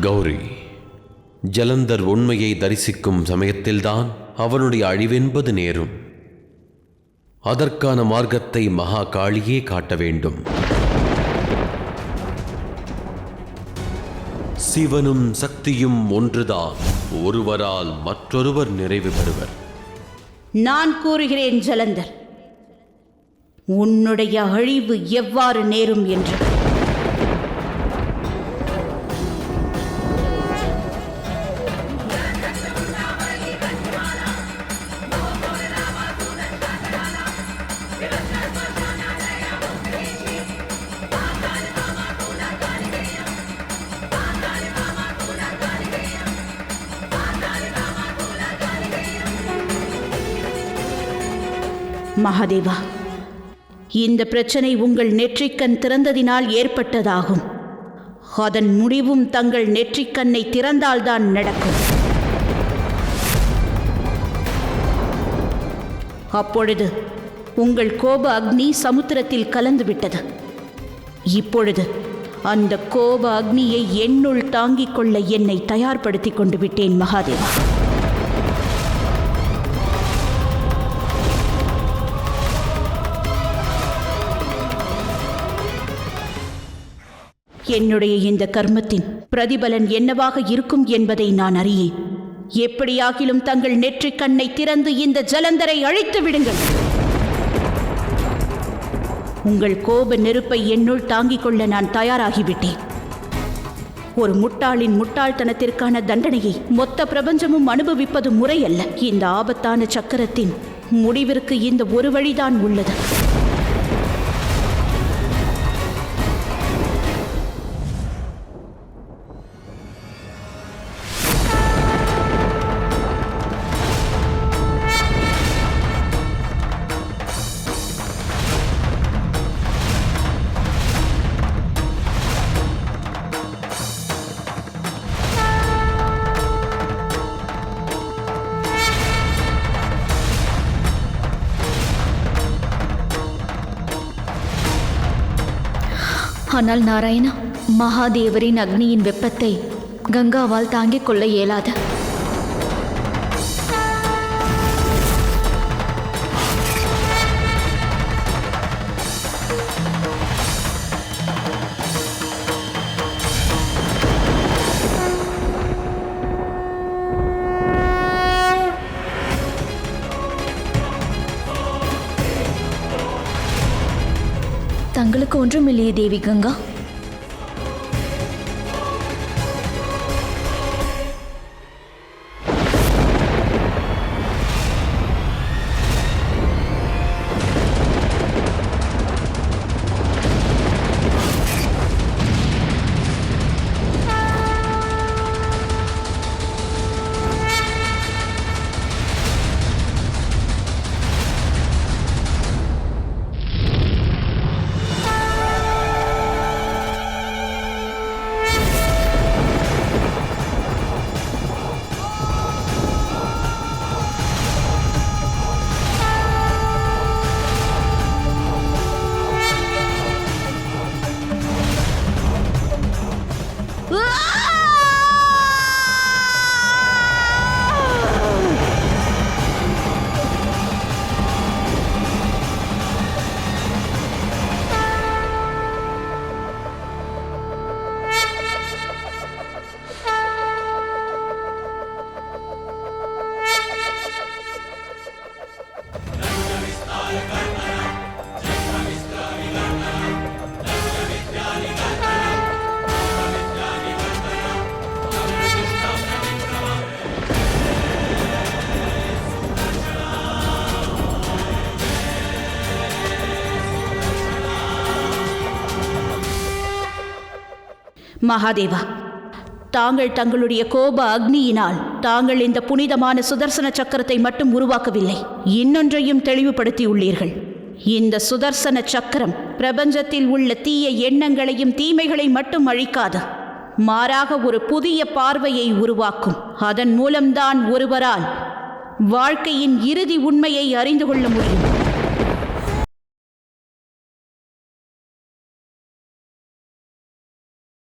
கௌரி, ஜலந்தர் உண்மையை தரிசிக்கும் சமயத்தில்தான் அவனுடைய அழிவென்பது நேரும். அதற்கான மார்க்கத்தை மகா காளியே காட்ட வேண்டும். சிவனும் சக்தியும் ஒன்றுதான். ஒருவரால் மற்றொருவர் நிறைவு பெறுவர். நான் கூறுகிறேன் ஜலந்தர், உன்னுடைய அழிவு எவ்வாறு நேரும் என்று. மகாதேவா, இந்த பிரச்சனை உங்கள் நெற்றிக்கண் திறந்ததினால் ஏற்பட்டதாகும். அதன் முடிவும் தங்கள் நெற்றிக்கண்ணை திறந்தால்தான் நடக்கும். அப்பொழுது உங்கள் கோப அக்னி சமுத்திரத்தில் கலந்துவிட்டது. இப்பொழுது அந்த கோப அக்னியை என்னுள் தாங்கிக் கொள்ள என்னை தயார்படுத்திக் கொண்டு விட்டேன் மகாதேவா. என்னுடைய இந்த கர்மத்தின் பிரதிபலன் என்னவாக இருக்கும் என்பதை நான் அறியேன். எப்படியாகிலும் தங்கள் நெற்றிக் கண்ணை திறந்து இந்த ஜலந்தரை அழித்து விடுங்கள். உங்கள் கோப நெருப்பை என்னுள் தாங்கிக் கொள்ள நான் தயாராகிவிட்டேன். ஒரு முட்டாளின் முட்டாள்தனத்திற்கான தண்டனையை மொத்த பிரபஞ்சமும் அனுபவிப்பது முறையல்ல. இந்த ஆபத்தான சக்கரத்தின் முடிவிற்கு இந்த ஒரு வழிதான் உள்ளது. ஆனால் நாராயணா, மகாதேவரின் அக்னியின் வெப்பத்தை கங்காவால் தாங்கிக் கொள்ள இயலாது. தங்களுக்கு ஒன்றுமில்லையே தேவி கங்கா. மகாதேவா, தாங்கள் தங்களுடைய கோப அக்னியினால் தாங்கள் இந்த புனிதமான சுதர்சன சக்கரத்தை மட்டும் உருவாக்கவில்லை, இன்னொன்றையும் தெளிவுபடுத்தியுள்ளீர்கள். இந்த சுதர்சன சக்கரம் பிரபஞ்சத்தில் உள்ள தீய எண்ணங்களையும் தீமைகளை மட்டும் அழிக்காது, மாறாக ஒரு புதிய பார்வையை உருவாக்கும். அதன் மூலம்தான் ஒருவரால் வாழ்க்கையின் இறுதி உண்மையை அறிந்து கொள்ள முடியும்.